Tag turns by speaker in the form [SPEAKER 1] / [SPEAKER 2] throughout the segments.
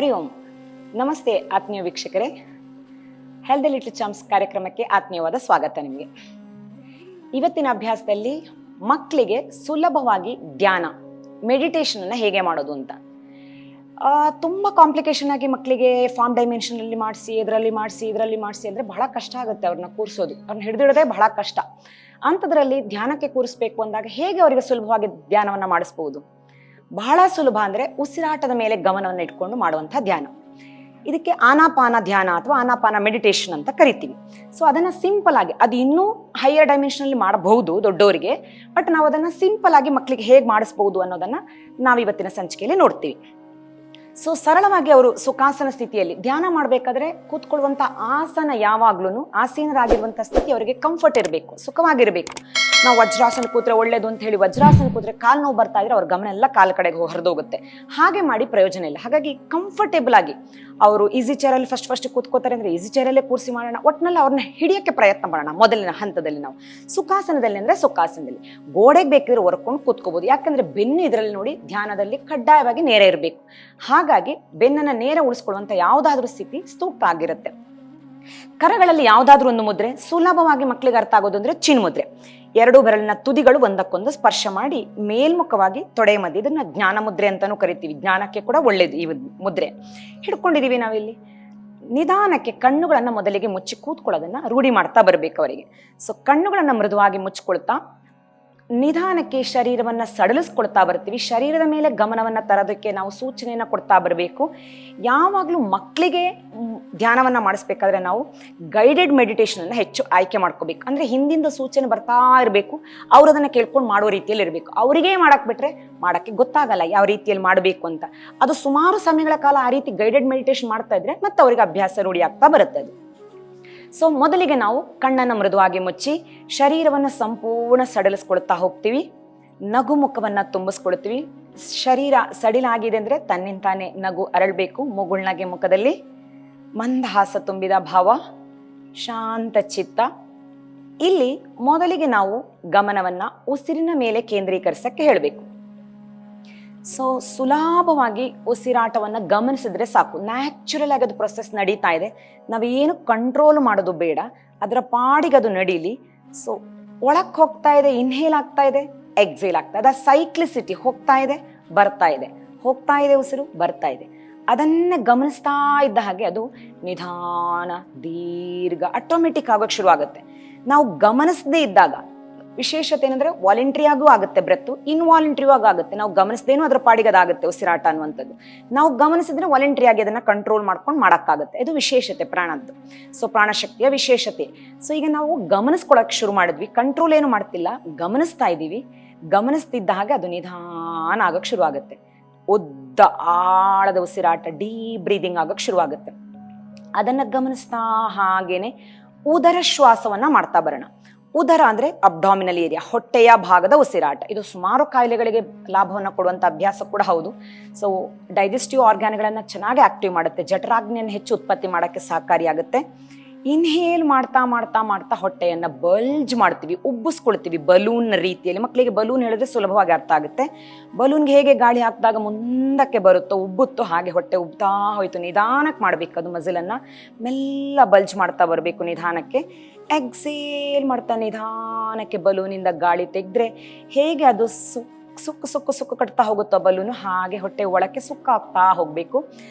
[SPEAKER 1] ಹರಿ ಓಂ. ನಮಸ್ತೆ ಆತ್ಮೀಯ ವೀಕ್ಷಕರೇ, ಹೆಲ್ತ್ ಲಿಟಲ್ ಚಾಂಪ್ಸ್ ಕಾರ್ಯಕ್ರಮಕ್ಕೆ ಆತ್ಮೀಯವಾದ ಸ್ವಾಗತ ನಿಮಗೆ. ಇವತ್ತಿನ ಅಭ್ಯಾಸದಲ್ಲಿ ಮಕ್ಕಳಿಗೆ ಸುಲಭವಾಗಿ ಧ್ಯಾನ ಮೆಡಿಟೇಷನ್ ಅನ್ನ ಹೇಗೆ ಮಾಡೋದು ಅಂತ. ತುಂಬಾ ಕಾಂಪ್ಲಿಕೇಶನ್ ಆಗಿ ಮಕ್ಕಳಿಗೆ ಫಾರ್ಮ್ ಡೈಮೆನ್ಷನ್ ಅಲ್ಲಿ ಮಾಡಿಸಿ ಇದರಲ್ಲಿ ಮಾಡಿಸಿ ಅಂದ್ರೆ ಬಹಳ ಕಷ್ಟ ಆಗುತ್ತೆ ಅವ್ರನ್ನ ಕೂರಿಸೋದು, ಅವ್ರನ್ನ ಹಿಡಿದಿಡೋದೇ ಬಹಳ ಕಷ್ಟ. ಅಂಥದ್ರಲ್ಲಿ ಧ್ಯಾನಕ್ಕೆ ಕೂರಿಸ್ಬೇಕು ಅಂದಾಗ ಹೇಗೆ ಅವರಿಗೆ ಸುಲಭವಾಗಿ ಧ್ಯಾನವನ್ನ ಮಾಡಿಸ್ಬಹುದು? ಬಹಳ ಸುಲಭ ಅಂದ್ರೆ ಉಸಿರಾಟದ ಮೇಲೆ ಗಮನವನ್ನು ಇಟ್ಕೊಂಡು ಮಾಡುವಂತಹ ಧ್ಯಾನ. ಇದಕ್ಕೆ ಆನಾಪಾನ ಧ್ಯಾನ ಅಥವಾ ಆನಾಪಾನ ಮೆಡಿಟೇಷನ್ ಅಂತ ಕರಿತೀವಿ. ಸೊ ಅದನ್ನ ಸಿಂಪಲ್ ಆಗಿ, ಅದು ಇನ್ನೂ ಹೈಯರ್ ಡೈಮೆನ್ಷನ್ ಅಲ್ಲಿ ಮಾಡಬಹುದು ದೊಡ್ಡವರಿಗೆ, ಬಟ್ ನಾವು ಅದನ್ನ ಸಿಂಪಲ್ ಆಗಿ ಮಕ್ಕಳಿಗೆ ಹೇಗೆ ಮಾಡಿಸಬಹುದು ಅನ್ನೋದನ್ನ ನಾವು ಇವತ್ತಿನ ಸಂಚಿಕೆಯಲ್ಲಿ ನೋಡ್ತೀವಿ. ಸೊ ಸರಳವಾಗಿ ಅವರು ಸುಖಾಸನ ಸ್ಥಿತಿಯಲ್ಲಿ ಧ್ಯಾನ ಮಾಡಬೇಕಾದ್ರೆ ಕೂತ್ಕೊಳ್ಳುವಂತ ಆಸನ ಯಾವಾಗ್ಲೂ ಆಸೀನರಾಗಿರುವಂತಹ ಸ್ಥಿತಿ ಅವರಿಗೆ ಕಂಫರ್ಟ್ ಇರಬೇಕು, ಸುಖವಾಗಿರ್ಬೇಕು. ನಾವು ವಜ್ರಾಸನ ಕೂತ್ರೆ ಒಳ್ಳೇದು ಅಂತ ಹೇಳಿ ವಜ್ರಾಸನ ಕೂತ್ರೆ ಕಾಲು ನೋವು ಬರ್ತಾ ಇದ್ರೆ ಅವ್ರ ಗಮನ ಎಲ್ಲ ಕಾಲ ಕಡೆಗೆ ಹರಿದೋಗುತ್ತೆ. ಹಾಗೆ ಮಾಡಿ ಪ್ರಯೋಜನ ಇಲ್ಲ. ಹಾಗಾಗಿ ಕಂಫರ್ಟೇಬಲ್ ಆಗಿ ಅವರು ಈಸಿ ಚೇರಲ್ಲಿ ಫಸ್ಟ್ ಕೂತ್ಕೋತಾರೆ ಅಂದ್ರೆ ಈಸಿ ಚೇರಲ್ಲೇ ಕೂರಿಸಿ ಮಾಡೋಣ. ಒಟ್ಟಿನಲ್ಲಿ ಅವ್ರನ್ನ ಹಿಡಿಯಕ್ಕೆ ಪ್ರಯತ್ನ ಮಾಡೋಣ. ಮೊದಲಿನ ಹಂತದಲ್ಲಿ ನಾವು ಸುಖಾಸನದಲ್ಲಿ ಅಂದ್ರೆ ಸುಖಾಸನದಲ್ಲಿ ಗೋಡೆಗೆ ಬೇಕಿದ್ರೆ ಹೊರ್ಕೊಂಡು ಕೂತ್ಕೋಬಹುದು. ಯಾಕಂದ್ರೆ ಬೆನ್ನು ಇದರಲ್ಲಿ ನೋಡಿ ಧ್ಯಾನದಲ್ಲಿ ಕಡ್ಡಾಯವಾಗಿ ನೇರ ಇರಬೇಕು. ಹಾಗಾಗಿ ಬೆನ್ನನ್ನ ನೇರ ಉಳಿಸ್ಕೊಳ್ಳುವಂತ ಯಾವ್ದಾದ್ರೂ ಸ್ಥಿತಿ ಸೂಕ್ತ ಆಗಿರುತ್ತೆ. ಕರಗಳಲ್ಲಿ ಯಾವ್ದಾದ್ರೂ ಒಂದು ಮುದ್ರೆ ಸುಲಭವಾಗಿ ಮಕ್ಕಳಿಗೆ ಅರ್ಥ ಆಗೋದು ಅಂದ್ರೆ ಚಿನ್ಮುದ್ರೆ. ಎರಡು ಬೆರಳಿನ ತುದಿಗಳು ಒಂದಕ್ಕೊಂದು ಸ್ಪರ್ಶ ಮಾಡಿ ಮೇಲ್ಮುಖವಾಗಿ ತೊಡೆಯ ಮಧ್ಯೆ, ಇದನ್ನ ಜ್ಞಾನ ಮುದ್ರೆ ಅಂತಾನೂ ಕರಿತೀವಿ. ಜ್ಞಾನಕ್ಕೆ ಕೂಡ ಒಳ್ಳೇದು ಈ ಮುದ್ರೆ. ಹಿಡ್ಕೊಂಡಿದೀವಿ ನಾವಿಲ್ಲಿ. ನಿಧಾನಕ್ಕೆ ಕಣ್ಣುಗಳನ್ನ ಮೊದಲಿಗೆ ಮುಚ್ಚಿ ಕೂತ್ಕೊಳ್ಳೋದನ್ನ ರೂಢಿ ಮಾಡ್ತಾ ಬರ್ಬೇಕು ಅವರಿಗೆ. ಸೊ ಕಣ್ಣುಗಳನ್ನ ಮೃದುವಾಗಿ ಮುಚ್ಕೊಳ್ತಾ ನಿಧಾನಕ್ಕೆ ಶರೀರವನ್ನ ಸಡಲಿಸ್ಕೊಳ್ತಾ ಬರ್ತೀವಿ. ಶರೀರದ ಮೇಲೆ ಗಮನವನ್ನ ತರೋದಕ್ಕೆ ನಾವು ಸೂಚನೆಯನ್ನ ಕೊಡ್ತಾ ಬರಬೇಕು. ಯಾವಾಗ್ಲೂ ಮಕ್ಕಳಿಗೆ ಧ್ಯಾನವನ್ನ ಮಾಡಿಸ್ಬೇಕಾದ್ರೆ ನಾವು ಗೈಡೆಡ್ ಮೆಡಿಟೇಷನ್ ಅನ್ನ ಹೆಚ್ಚು ಆಯ್ಕೆ ಮಾಡ್ಕೋಬೇಕು. ಅಂದ್ರೆ ಹಿಂದಿಂದ ಸೂಚನೆ ಬರ್ತಾ ಇರಬೇಕು, ಅವ್ರು ಅದನ್ನ ಕೇಳ್ಕೊಂಡು ಮಾಡೋ ರೀತಿಯಲ್ಲಿ ಇರಬೇಕು. ಅವರಿಗೆ ಮಾಡಕ್ ಬಿಟ್ರೆ ಮಾಡಕ್ಕೆ ಗೊತ್ತಾಗಲ್ಲ ಯಾವ ರೀತಿಯಲ್ಲಿ ಮಾಡಬೇಕು ಅಂತ. ಅದು ಸುಮಾರು ಸಮಯಗಳ ಕಾಲ ಆ ರೀತಿ ಗೈಡೆಡ್ ಮೆಡಿಟೇಷನ್ ಮಾಡ್ತಾ ಇದ್ರೆ ಮತ್ತೆ ಅವರಿಗೆ ಅಭ್ಯಾಸ ರೂಢಿ ಆಗ್ತಾ ಬರುತ್ತೆ ಅದು. ಸೊ ಮೊದಲಿಗೆ ನಾವು ಕಣ್ಣನ್ನು ಮೃದುವಾಗಿ ಮುಚ್ಚಿ ಶರೀರವನ್ನು ಸಂಪೂರ್ಣ ಸಡಿಲಿಸ್ಕೊಳ್ತಾ ಹೋಗ್ತೀವಿ. ನಗು ಮುಖವನ್ನ ತುಂಬಿಸ್ಕೊಳ್ತೀವಿ. ಶರೀರ ಸಡಿಲಾಗಿದೆ ಅಂದ್ರೆ ತನ್ನಿಂತಾನೆ ನಗು ಅರಳಬೇಕು. ಮುಗುಳ್ನಗೆ ಮುಖದಲ್ಲಿ ಮಂದಹಾಸ ತುಂಬಿದ ಭಾವ, ಶಾಂತ ಚಿತ್ತ. ಇಲ್ಲಿ ಮೊದಲಿಗೆ ನಾವು ಗಮನವನ್ನ ಉಸಿರಿನ ಮೇಲೆ ಕೇಂದ್ರೀಕರಿಸಕ್ಕೆ ಹೇಳಬೇಕು. ಸೊ ಸುಲಭವಾಗಿ ಉಸಿರಾಟವನ್ನ ಗಮನಿಸಿದ್ರೆ ಸಾಕು. ನ್ಯಾಚುರಲ್ ಆಗಿ ಅದು ಪ್ರೊಸೆಸ್ ನಡೀತಾ ಇದೆ. ನಾವೇನು ಕಂಟ್ರೋಲ್ ಮಾಡೋದು ಬೇಡ, ಅದರ ಪಾಡಿಗೆ ಅದು ನಡೀಲಿ. ಸೊ ಒಳಕ್ ಹೋಗ್ತಾ ಇದೆ, ಇನ್ಹೇಲ್ ಆಗ್ತಾ ಇದೆ, ಎಕ್ಸೇಲ್ ಆಗ್ತಾ ಇದೆ. ಸೈಕ್ಲಿಸಿಟಿ ಹೋಗ್ತಾ ಇದೆ, ಬರ್ತಾ ಇದೆ, ಹೋಗ್ತಾ ಇದೆ, ಉಸಿರು ಬರ್ತಾ ಇದೆ. ಅದನ್ನ ಗಮನಿಸ್ತಾ ಇದ್ದ ಹಾಗೆ ಅದು ನಿಧಾನ ದೀರ್ಘ ಆಟೋಮೆಟಿಕ್ ಆಗೋಕೆ ಶುರು ಆಗುತ್ತೆ. ನಾವು ಗಮನಿಸದೇ ಇದ್ದಾಗ ವಿಶೇಷತೆ ಏನಂದ್ರೆ ವಾಲಂಟ್ರಿ ಆಗೂ ಆಗುತ್ತೆ ಬ್ರೆತ್ತು, ಇನ್ವಾಲಂಟ್ರಿ ಆಗುತ್ತೆ. ನಾವು ಗಮನಿಸದೇನು ಅದ್ರ ಪಾಡಿಗೆ ಅದಾಗುತ್ತೆ ಉಸಿರಾಟ ಅನ್ನುವಂಥದ್ದು. ನಾವು ಗಮನಿಸಿದ್ರೆ ವಾಲಂಟ್ರಿ ಆಗಿ ಅದನ್ನ ಕಂಟ್ರೋಲ್ ಮಾಡ್ಕೊಂಡು ಮಾಡಕ್ಕಾಗುತ್ತೆ. ಇದು ವಿಶೇಷತೆ ಪ್ರಾಣದ್ದು. ಸೊ ಪ್ರಾಣಶಕ್ತಿಯ ವಿಶೇಷತೆ. ಸೊ ಈಗ ನಾವು ಗಮನಿಸ್ಕೊಳಕ್ ಶುರು ಮಾಡಿದ್ವಿ, ಕಂಟ್ರೋಲ್ ಏನು ಮಾಡ್ತಿಲ್ಲ, ಗಮನಿಸ್ತಾ ಇದ್ದೀವಿ. ಗಮನಿಸ್ತಿದ್ದ ಹಾಗೆ ಅದು ನಿಧಾನ ಆಗಕ್ ಶುರು ಆಗುತ್ತೆ. ಉದ್ದ ಆಳದ ಉಸಿರಾಟ, ಡೀಪ್ ಬ್ರೀದಿಂಗ್ ಆಗಕ್ ಶುರು ಆಗುತ್ತೆ. ಅದನ್ನ ಗಮನಿಸ್ತಾ ಹಾಗೇನೆ ಉದರ ಶ್ವಾಸವನ್ನ ಮಾಡ್ತಾ ಬರೋಣ. ಉದರ ಅಂದ್ರೆ ಅಬ್ಡಾಮಿನಲ್ ಏರಿಯಾ, ಹೊಟ್ಟೆಯ ಭಾಗದ ಉಸಿರಾಟ. ಇದು ಸುಮಾರು ಕಾಯಿಲೆಗಳಿಗೆ ಲಾಭವನ್ನು ಕೊಡುವಂತ ಅಭ್ಯಾಸ ಕೂಡ ಹೌದು. ಸೊ ಡೈಜೆಸ್ಟಿವ್ ಆರ್ಗಾನ್ಗಳನ್ನ ಚೆನ್ನಾಗಿ ಆಕ್ಟಿವ್ ಮಾಡುತ್ತೆ, ಜಠರಾಗ್ನಿಯನ್ನು ಹೆಚ್ಚು ಉತ್ಪತ್ತಿ ಮಾಡಕ್ಕೆ ಸಹಕಾರಿಯಾಗುತ್ತೆ. ಇನ್ಹೇಲ್ ಮಾಡ್ತಾ ಮಾಡ್ತಾ ಮಾಡ್ತಾ ಹೊಟ್ಟೆಯನ್ನ ಬಲ್ಜ್ ಮಾಡ್ತೀವಿ, ಉಬ್ಬಿಸ್ಕೊಳ್ತೀವಿ ಬಲೂನ್ ರೀತಿಯಲ್ಲಿ. ಮಕ್ಕಳಿಗೆ ಬಲೂನ್ ಹೇಳಿದ್ರೆ ಸುಲಭವಾಗಿ ಅರ್ಥ ಆಗುತ್ತೆ. ಬಲೂನ್ಗೆ ಹೇಗೆ ಗಾಳಿ ಹಾಕಿದಾಗ ಮುಂದಕ್ಕೆ ಬರುತ್ತೋ ಉಬ್ಬುತ್ತೋ ಹಾಗೆ ಹೊಟ್ಟೆ ಉಬ್ತಾ ಹೋಯ್ತು. ನಿಧಾನಕ್ಕೆ ಮಾಡ್ಬೇಕು ಅದು ಮಜಲನ್ನ. ಮೆಲ್ಲ ಬಲ್ಜ್ ಮಾಡ್ತಾ ಬರಬೇಕು ನಿಧಾನಕ್ಕೆ. ಎಕ್ಸೇಲ್ ಮಾಡ್ತಾ ನಿಧಾನಕ್ಕೆ ಬಲೂನಿಂದ ಗಾಳಿ ತೆಗೆದ್ರೆ ಹೇಗೆ ಅದು ಸುಕ್ಕು ಕಟ್ತಾ ಹೋಗುತ್ತೋ ಬಲೂನು, ಹಾಗೆ ಹೊಟ್ಟೆ ಒಳಕ್ಕೆ ಸುಕ್ಕ ಆಗ್ತಾ ಹೋಗ್ಬೇಕು.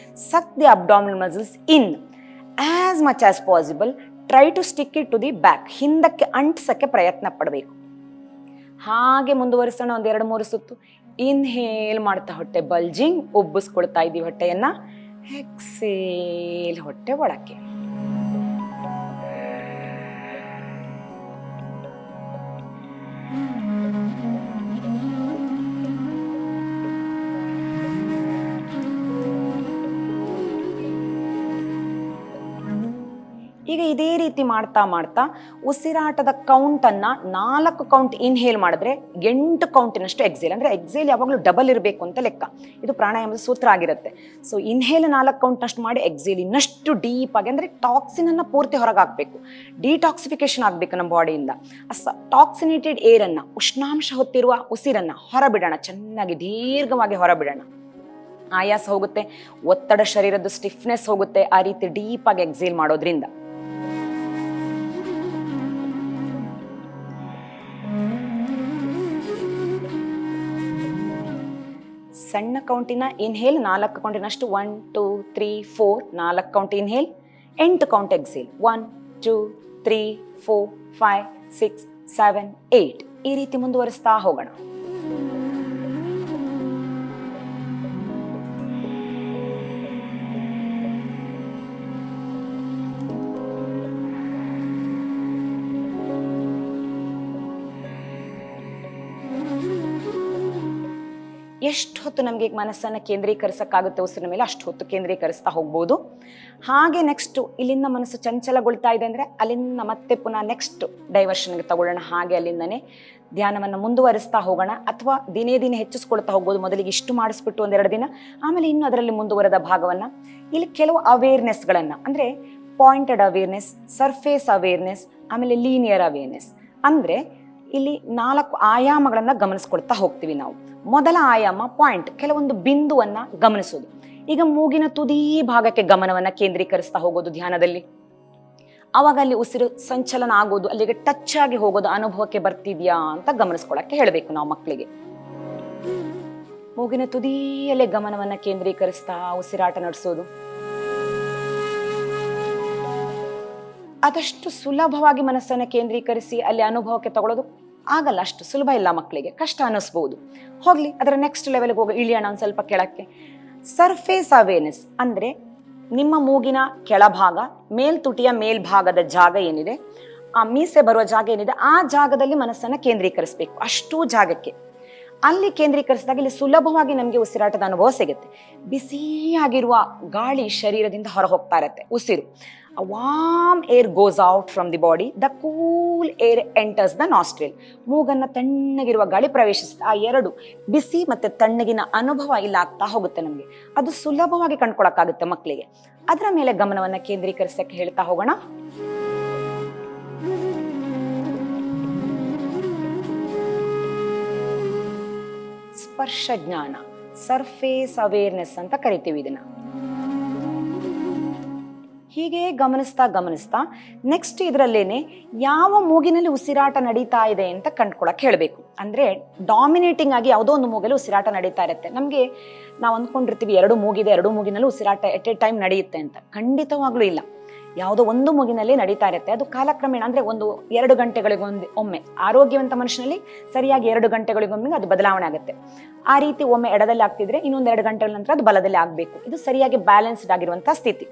[SPEAKER 1] Suck the abdominal muscles in as much as possible. Try to stick it to the back. ಹಿಂದಕ್ಕೆ ಅಂಟಿಸಕ್ಕೆ ಪ್ರಯತ್ನ ಪಡಬೇಕು. ಹಾಗೆ ಮುಂದುವರಿಸೋಣ ಒಂದ್ 2-3 ಸುತ್ತು. ಇನ್ಹೇಲ್ ಮಾಡ್ತಾ ಹೊಟ್ಟೆ ಬಲ್ಜಿಂಗ್, ಉಬ್ಬಿಸ್ಕೊಳ್ತಾ ಇದೀವಿ ಹೊಟ್ಟೆಯನ್ನ. ಎಕ್ಸೇಲ್ ಹೊಟ್ಟೆ ಒಳಕ್ಕೆ. ಈಗ ಇದೇ ರೀತಿ ಮಾಡ್ತಾ ಮಾಡ್ತಾ ಉಸಿರಾಟದ ಕೌಂಟ್ ಅನ್ನ 4 ಕೌಂಟ್ ಇನ್ಹೇಲ್ ಮಾಡಿದ್ರೆ 8 ಕೌಂಟಿನಷ್ಟು ಎಕ್ಸೇಲ್. ಅಂದ್ರೆ ಎಕ್ಸೇಲ್ ಯಾವಾಗಲೂ ಡಬಲ್ ಇರಬೇಕು ಅಂತ ಲೆಕ್ಕ. ಇದು ಪ್ರಾಣಾಯಾಮದ ಸೂತ್ರ ಆಗಿರುತ್ತೆ. ಸೊ ಇನ್ಹೇಲ್ 4 ಕೌಂಟ್ನಷ್ಟು ಮಾಡಿ ಎಕ್ಸೇಲ್ ಇನ್ನಷ್ಟು ಡೀಪ್ ಆಗಿ, ಅಂದ್ರೆ ಟಾಕ್ಸಿನ್ ಅನ್ನ ಪೂರ್ತಿ ಹೊರಗೆ ಹಾಕ್ಬೇಕು. ಡಿಟಾಕ್ಸಿಫಿಕೇಶನ್ ಆಗ್ಬೇಕು ನಮ್ಮ ಬಾಡಿಯಿಂದ. ಟಾಕ್ಸಿನೇಟೆಡ್ ಏರ್ ಅನ್ನ, ಉಷ್ಣಾಂಶ ಹೊತ್ತಿರುವ ಉಸಿರನ್ನ ಹೊರಬಿಡೋಣ. ಚೆನ್ನಾಗಿ ದೀರ್ಘವಾಗಿ ಹೊರಬಿಡೋಣ. ಆಯಾಸ ಹೋಗುತ್ತೆ, ಒತ್ತಡ ಶರೀರದ ಸ್ಟಿಫ್ನೆಸ್ ಹೋಗುತ್ತೆ ಆ ರೀತಿ ಡೀಪ್ ಆಗಿ ಎಕ್ಸೇಲ್ ಮಾಡೋದ್ರಿಂದ. ಸಣ್ಣ ಕೌಂಟಿನ ಇನ್ಹೇಲ್ 4 ಕೌಂಟಿನಷ್ಟು 1 2 3 4 4 ಕೌಂಟ್ ಇನ್ಹೇಲ್, 8 ಕೌಂಟ್ ಎಕ್ಸೇಲ್ 1 2 3 4 5 6 7 8 ಈ ರೀತಿ ಮುಂದುವರಿಸ್ತಾ ಹೋಗೋಣ. ಎಷ್ಟು ಹೊತ್ತು ನಮಗೆ ಮನಸ್ಸನ್ನು ಕೇಂದ್ರೀಕರಿಸಕ್ಕಾಗುತ್ತೆ ಉಸಿರಿನ ಮೇಲೆ ಅಷ್ಟು ಹೊತ್ತು ಕೇಂದ್ರೀಕರಿಸ್ತಾ ಹೋಗ್ಬೋದು. ಹಾಗೆ ನೆಕ್ಸ್ಟ್ ಇಲ್ಲಿಂದ ಮನಸ್ಸು ಚಂಚಲಗೊಳ್ತಾ ಇದೆ ಅಂದರೆ ಅಲ್ಲಿಂದ ಮತ್ತೆ ಪುನಃ ನೆಕ್ಸ್ಟ್ ಡೈವರ್ಷನ್ಗೆ ತಗೊಳ್ಳೋಣ. ಹಾಗೆ ಅಲ್ಲಿಂದನೇ ಧ್ಯಾನವನ್ನು ಮುಂದುವರಿಸ್ತಾ ಹೋಗೋಣ, ಅಥವಾ ದಿನೇ ದಿನೇ ಹೆಚ್ಚಿಸ್ಕೊಳ್ತಾ ಹೋಗ್ಬೋದು. ಮೊದಲಿಗೆ ಇಷ್ಟು ಮಾಡಿಸ್ಬಿಟ್ಟು 1-2 ದಿನ, ಆಮೇಲೆ ಇನ್ನು ಅದರಲ್ಲಿ ಮುಂದುವರೆದ ಭಾಗವನ್ನು ಇಲ್ಲಿ ಕೆಲವು ಅವೇರ್ನೆಸ್ಗಳನ್ನು ಅಂದರೆ ಪಾಯಿಂಟೆಡ್ ಅವೇರ್ನೆಸ್, ಸರ್ಫೇಸ್ ಅವೇರ್ನೆಸ್, ಆಮೇಲೆ ಲೀನಿಯರ್ ಅವೇರ್ನೆಸ್ ಅಂದರೆ ಇಲ್ಲಿ 4 ಆಯಾಮಗಳನ್ನು ಗಮನಿಸ್ಕೊಳ್ತಾ ಹೋಗ್ತೀವಿ ನಾವು. ಮೊದಲ ಆಯಾಮ ಪಾಯಿಂಟ್, ಕೆಲವೊಂದು ಬಿಂದುವನ್ನ ಗಮನಿಸೋದು. ಈಗ ಮೂಗಿನ ತುದಿ ಭಾಗಕ್ಕೆ ಗಮನವನ್ನ ಕೇಂದ್ರೀಕರಿಸ್ತಾ ಹೋಗೋದು ಧ್ಯಾನದಲ್ಲಿ. ಅವಾಗ ಅಲ್ಲಿ ಉಸಿರು ಸಂಚಲನ ಆಗೋದು, ಅಲ್ಲಿಗೆ ಟಚ್ ಆಗಿ ಹೋಗೋದು ಅನುಭವಕ್ಕೆ ಬರ್ತಿದ್ಯಾ ಅಂತ ಗಮನಿಸ್ಕೊಳಕ್ಕೆ ಹೇಳಬೇಕು ನಾವು ಮಕ್ಕಳಿಗೆ. ಮೂಗಿನ ತುದಿಯಲ್ಲೇ ಗಮನವನ್ನ ಕೇಂದ್ರೀಕರಿಸ್ತಾ ಉಸಿರಾಟ ನಡೆಸೋದು. ಆದಷ್ಟು ಸುಲಭವಾಗಿ ಮನಸ್ಸನ್ನು ಕೇಂದ್ರೀಕರಿಸಿ ಅಲ್ಲಿ ಅನುಭವಕ್ಕೆ ತಗೊಳ್ಳೋದು ಆಗಲ್ಲ, ಅಷ್ಟು ಸುಲಭ ಇಲ್ಲ ಮಕ್ಕಳಿಗೆ, ಕಷ್ಟ ಅನ್ನಿಸ್ಬೋದು. ಹೋಗ್ಲಿ, ಅದರ ನೆಕ್ಸ್ಟ್ ಲೆವೆಲ್ಗೆ ಹೋಗಿ ಇಳಿಯೋಣ ಒಂದು ಸ್ವಲ್ಪ ಕೆಳಕ್ಕೆ. ಸರ್ಫೇಸ್ ಅವೇರ್ನೆಸ್ ಅಂದರೆ ನಿಮ್ಮ ಮೂಗಿನ ಕೆಳಭಾಗ, ಮೇಲ್ತುಟಿಯ ಮೇಲ್ಭಾಗದ ಜಾಗ ಏನಿದೆ, ಆ ಮೀಸೆ ಬರುವ ಜಾಗ ಏನಿದೆ, ಆ ಜಾಗದಲ್ಲಿ ಮನಸ್ಸನ್ನು ಕೇಂದ್ರೀಕರಿಸಬೇಕು. ಅಷ್ಟೂ ಜಾಗಕ್ಕೆ ಅಲ್ಲಿ ಕೇಂದ್ರೀಕರಿಸಿದಾಗ ಇಲ್ಲಿ ಸುಲಭವಾಗಿ ನಮಗೆ ಉಸಿರಾಟದ ಅನುಭವ ಸಿಗುತ್ತೆ. ಬಿಸಿಯಾಗಿರುವ ಗಾಳಿ ಶರೀರದಿಂದ ಹೊರ ಹೋಗ್ತಾ ಇರತ್ತೆ, ಉಸಿರು. A warm air goes out from the body, the cool air enters the nostril. ಮೂಗನ್ನ ತಣ್ಣಗಿರುವ ಗಾಳಿ ಪ್ರವೇಶಿಸುತ್ತೆ. ಆ ಎರಡು ಬಿಸಿ ಮತ್ತೆ ತಣ್ಣಗಿನ ಅನುಭವ ಇಲ್ಲಿ ಆಗ್ತಾ ಹೋಗುತ್ತೆ ನಮಗೆ. ಅದು ಸುಲಭವಾಗಿ ಕಂಡ್ಕೊಳಕ್ಕಾಗುತ್ತೆ ಮಕ್ಕಳಿಗೆ. ಅದರ ಮೇಲೆ ಗಮನವನ್ನ ಕೇಂದ್ರೀಕರಿಸಕ್ಕೆ ಹೇಳ್ತಾ ಹೋಗೋಣ. ಸ್ಪರ್ಶ ಜ್ಞಾನ, ಸರ್ಫೇಸ್ ಅವೇರ್ನೆಸ್ ಅಂತ ಕರಿತೀವಿ ಇದನ್ನ. ಹೀಗೆ ಗಮನಿಸ್ತಾ ನೆಕ್ಸ್ಟ್ ಇದರಲ್ಲೇನೆ ಯಾವ ಮೂಗಿನಲ್ಲಿ ಉಸಿರಾಟ ನಡೀತಾ ಇದೆ ಅಂತ ಕಂಡ್ಕೊಳಕ್ ಹೇಳಬೇಕು. ಅಂದ್ರೆ ಡಾಮಿನೇಟಿಂಗ್ ಆಗಿ ಯಾವುದೋ ಒಂದು ಮೂಗಲ್ಲಿ ಉಸಿರಾಟ ನಡೀತಾ ಇರುತ್ತೆ. ನಮ್ಗೆ ನಾವು ಅಂದ್ಕೊಂಡಿರ್ತೀವಿ 2 ಮೂಗಿದೆ, 2 ಮೂಗಿನಲ್ಲಿ ಉಸಿರಾಟ ಎಟ್ ಎ ಟೈಮ್ ನಡೆಯುತ್ತೆ ಅಂತ. ಖಂಡಿತವಾಗ್ಲೂ ಇಲ್ಲ, ಯಾವುದೋ ಒಂದು ಮೂಗಿನಲ್ಲಿ ನಡೀತಾ ಇರುತ್ತೆ. ಅದು ಕಾಲಕ್ರಮೇಣ ಅಂದ್ರೆ 1-2 ಗಂಟೆಗಳಿಗೊಮ್ಮೆ, ಆರೋಗ್ಯವಂತ ಮನುಷ್ಯನಲ್ಲಿ ಸರಿಯಾಗಿ 2 ಗಂಟೆಗಳಿಗೊಮ್ಮೆ ಅದು ಬದಲಾವಣೆ ಆಗುತ್ತೆ. ಆ ರೀತಿ ಒಮ್ಮೆ ಎಡದಲ್ಲಿ ಆಗ್ತಿದ್ರೆ ಇನ್ನೊಂದು 2 ಗಂಟೆಗಳ ನಂತರ ಅದು ಬಲದಲ್ಲಿ ಆಗ್ಬೇಕು. ಇದು ಸರಿಯಾಗಿ ಬ್ಯಾಲೆನ್ಸ್ಡ್ ಆಗಿರುವಂತಹ ಸ್ಥಿತಿ.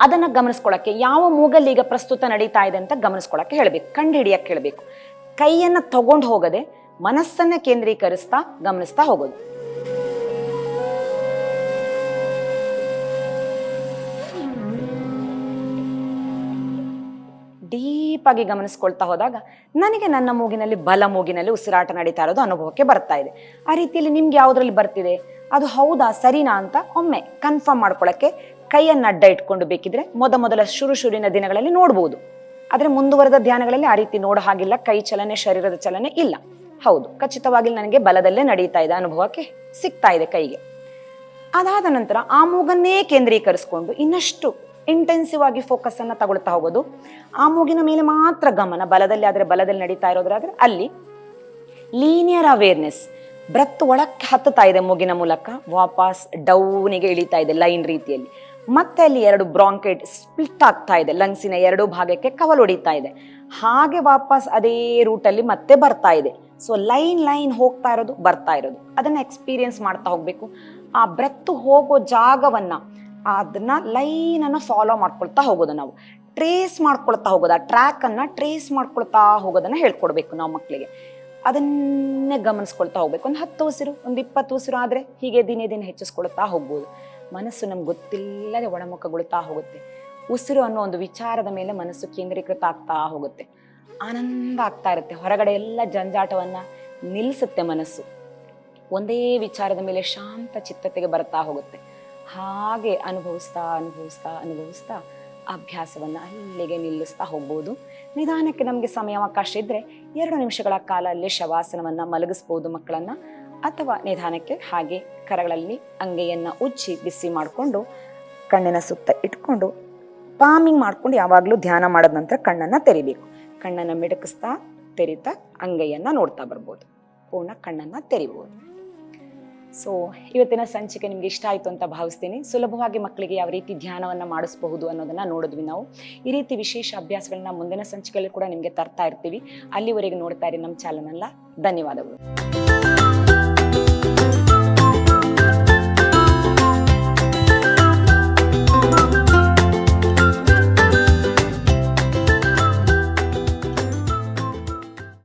[SPEAKER 1] ಅದನ್ನ ಗಮನಿಸ್ಕೊಳಕ್ಕೆ ಯಾವ ಮೂಗಲ್ಲಿ ಈಗ ಪ್ರಸ್ತುತ ನಡೀತಾ ಇದೆ ಅಂತ ಗಮನಿಸ್ಕೊಳಕ್ಕೆ ಹೇಳಬೇಕು, ಕಂಡು ಹಿಡಿಯಕ್ಕೆ ಹೇಳಬೇಕು. ಕೈಯನ್ನ ತಗೊಂಡು ಹೋಗದೆ ಮನಸ್ಸನ್ನ ಕೇಂದ್ರೀಕರಿಸ್ತಾ ಗಮನಿಸ್ತಾ ಹೋಗೋದು. ಡೀಪ್ ಆಗಿ ಗಮನಿಸ್ಕೊಳ್ತಾ ಹೋದಾಗ ನನಗೆ ನನ್ನ ಮೂಗಿನಲ್ಲಿ, ಬಲ ಮೂಗಿನಲ್ಲಿ ಉಸಿರಾಟ ನಡೀತಾ ಇರೋದು ಅನುಭವಕ್ಕೆ ಬರ್ತಾ ಇದೆ. ಆ ರೀತಿಯಲ್ಲಿ ನಿಮ್ಗೆ ಯಾವ್ದ್ರಲ್ಲಿ ಬರ್ತಿದೆ, ಅದು ಹೌದಾ ಸರಿನಾ ಅಂತ ಒಮ್ಮೆ ಕನ್ಫರ್ಮ್ ಮಾಡ್ಕೊಳಕ್ಕೆ ಕೈಯನ್ನು ಅಡ್ಡ ಇಟ್ಕೊಂಡು ಬೇಕಿದ್ರೆ ಮೊದಲ ಶುರುವಿನ ದಿನಗಳಲ್ಲಿ ನೋಡ್ಬೋದು. ಆದ್ರೆ ಮುಂದುವರೆದ ಧ್ಯಾನಗಳಲ್ಲಿ ಆ ರೀತಿ ನೋಡೋ ಹಾಗಿಲ್ಲ. ಕೈ ಚಲನೆ, ಶರೀರದ ಚಲನೆ ಇಲ್ಲ. ಹೌದು, ಖಚಿತವಾಗಿ ನನಗೆ ಬಲದಲ್ಲೇ ನಡೀತಾ ಇದೆ, ಅನುಭವಕ್ಕೆ ಸಿಗ್ತಾ ಇದೆ ಕೈಗೆ. ಅದಾದ ನಂತರ ಆ ಮೂಗನ್ನೇ ಕೇಂದ್ರೀಕರಿಸ್ಕೊಂಡು ಇನ್ನಷ್ಟು ಇಂಟೆನ್ಸಿವ್ ಆಗಿ ಫೋಕಸ್ ಅನ್ನ ತಗೊಳ್ತಾ ಹೋಗೋದು. ಆ ಮೂಗಿನ ಮೇಲೆ ಮಾತ್ರ ಗಮನ. ಬಲದಲ್ಲಿ ಆದ್ರೆ ಬಲದಲ್ಲಿ ನಡೀತಾ ಇರೋದ್ರಾದ್ರೆ ಅಲ್ಲಿ ಲೀನಿಯರ್ ಅವೇರ್ನೆಸ್. ಬ್ರೆತ್ ಒಳಕ್ಕೆ ಹತ್ತುತ್ತಾ ಇದೆ ಮೂಗಿನ ಮೂಲಕ, ವಾಪಸ್ ಡೌನಿಗೆ ಇಳಿತಾ ಇದೆ ಲೈನ್ ರೀತಿಯಲ್ಲಿ. ಮತ್ತೆ ಅಲ್ಲಿ 2 ಬ್ರಾಂಕೈಟ್ ಸ್ಪ್ಲಿಟ್ ಆಗ್ತಾ ಇದೆ, ಲಂಗ್ಸಿನ 2 ಭಾಗಕ್ಕೆ ಕವಲು ಹೊಡಿತಾ ಇದೆ. ಹಾಗೆ ವಾಪಸ್ ಅದೇ ರೂಟಲ್ಲಿ ಮತ್ತೆ ಬರ್ತಾ ಇದೆ. ಸೊ ಲೈನ್ ಹೋಗ್ತಾ ಇರೋದು, ಬರ್ತಾ ಇರೋದು, ಅದನ್ನ ಎಕ್ಸ್ಪೀರಿಯನ್ಸ್ ಮಾಡ್ತಾ ಹೋಗ್ಬೇಕು. ಆ ಬ್ರೆತ್ ಹೋಗೋ ಜಾಗವನ್ನ, ಅದನ್ನ ಲೈನ್ ಅನ್ನ ಫಾಲೋ ಮಾಡ್ಕೊಳ್ತಾ ಹೋಗೋದು. ನಾವು ಟ್ರೇಸ್ ಮಾಡ್ಕೊಳ್ತಾ ಹೋಗೋದು, ಆ ಟ್ರ್ಯಾಕ್ ಅನ್ನ ಟ್ರೇಸ್ ಮಾಡ್ಕೊಳ್ತಾ ಹೋಗೋದನ್ನ ಹೇಳ್ಕೊಡ್ಬೇಕು ನಾವು ಮಕ್ಕಳಿಗೆ. ಅದನ್ನೇ ಗಮನಿಸ್ಕೊಳ್ತಾ ಹೋಗ್ಬೇಕು. ಒಂದು 10 ಉಸಿರು, ಒಂದು 20 ಉಸಿರು ಆದ್ರೆ ಹೀಗೆ ದಿನೇ ಹೆಚ್ಚಿಸ್ಕೊಳ್ತಾ ಹೋಗ್ಬೋದು. ಮನಸ್ಸು ನಮ್ಗೆ ಗೊತ್ತಿಲ್ಲದೆ ಒಳಮುಖಗೊಳ್ತಾ ಹೋಗುತ್ತೆ. ಉಸಿರು ಅನ್ನೋ ಒಂದು ವಿಚಾರದ ಮೇಲೆ ಮನಸ್ಸು ಕೇಂದ್ರೀಕೃತ ಆಗ್ತಾ ಹೋಗುತ್ತೆ. ಆನಂದ ಆಗ್ತಾ ಇರುತ್ತೆ. ಹೊರಗಡೆ ಎಲ್ಲ ಜಂಜಾಟವನ್ನ ನಿಲ್ಲಿಸುತ್ತೆ ಮನಸ್ಸು. ಒಂದೇ ವಿಚಾರದ ಮೇಲೆ ಶಾಂತ ಚಿತ್ತತೆಗೆ ಬರ್ತಾ ಹೋಗುತ್ತೆ. ಹಾಗೆ ಅನುಭವಿಸ್ತಾ ಅಭ್ಯಾಸವನ್ನ ಅಲ್ಲಿಗೆ ನಿಲ್ಲಿಸ್ತಾ ಹೋಗ್ಬೋದು. ನಿಧಾನಕ್ಕೆ ನಮಗೆ ಸಮಯಾವಕಾಶ ಇದ್ರೆ 2 ನಿಮಿಷಗಳ ಕಾಲ ಅಲ್ಲೇ ಶವಾಸನವನ್ನ ಮಲಗಿಸ್ಬೋದು ಮಕ್ಕಳನ್ನ. ಅಥವಾ ನಿಧಾನಕ್ಕೆ ಹಾಗೆ ಕರಗಳಲ್ಲಿ ಅಂಗೈಯನ್ನು ಉಜ್ಜಿ ಬಿಸಿ ಮಾಡಿಕೊಂಡು ಕಣ್ಣಿನ ಸುತ್ತ ಇಟ್ಕೊಂಡು ಪಾಮಿಂಗ್ ಮಾಡ್ಕೊಂಡು ಯಾವಾಗಲೂ ಧ್ಯಾನ ಮಾಡಿದ ನಂತರ ಕಣ್ಣನ್ನು ತೆರಿಬೇಕು. ಕಣ್ಣನ್ನು ಮಿಡಕಿಸ್ತಾ ತೆರಿತಾ ಅಂಗೈಯನ್ನು ನೋಡ್ತಾ ಬರ್ಬೋದು. ಪೂರ್ಣ ಕಣ್ಣನ್ನು ತೆರಿಬೋದು. ಸೊ ಇವತ್ತಿನ ಸಂಚಿಕೆ ನಿಮ್ಗೆ ಇಷ್ಟ ಆಯಿತು ಅಂತ ಭಾವಿಸ್ತೀನಿ. ಸುಲಭವಾಗಿ ಮಕ್ಕಳಿಗೆ ಯಾವ ರೀತಿ ಧ್ಯಾನವನ್ನು ಮಾಡಿಸಬಹುದು ಅನ್ನೋದನ್ನ ನೋಡಿದ್ವಿ ನಾವು. ಈ ರೀತಿ ವಿಶೇಷ ಅಭ್ಯಾಸಗಳನ್ನ ಮುಂದಿನ ಸಂಚಿಕೆಯಲ್ಲಿ ಕೂಡ ನಿಮಗೆ ತರ್ತಾ ಇರ್ತೀವಿ. ಅಲ್ಲಿವರೆಗೆ ನೋಡ್ತಾ ಇರಿ ನಮ್ಮ ಚಾನಲ್ನ. ಧನ್ಯವಾದಗಳು.